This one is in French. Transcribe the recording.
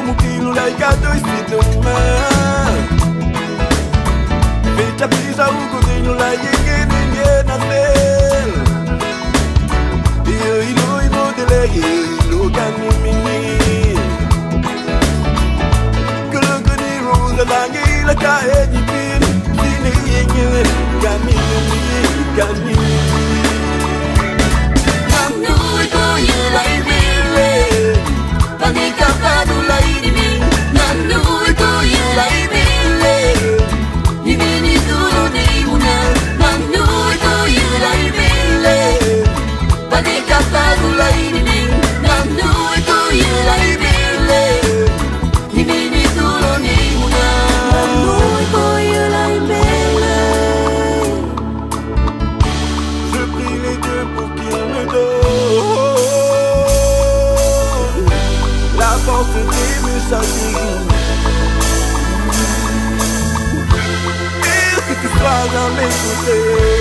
Mukilo like a dois pituma. Fecha pisa o codinho lá e ninguém na tela. Eu ilo de lei, ilo canimini. Kulukuni rosa langi la cae di pin. Dini canimini, canimini. Nanui ko yulai mele, panika padulai dimi. Nanui ko yulai mele, dimi dulu ni muna. Nanui ko yulai mele, panika padulai dimi. Nanui ko yulai mele, dimi dulu ni muna. Nanui ko yulai mele. Je prie les dieux pour qu'ils me donnent la force d'aimer sa vie. Et que tu sois à mes côtés.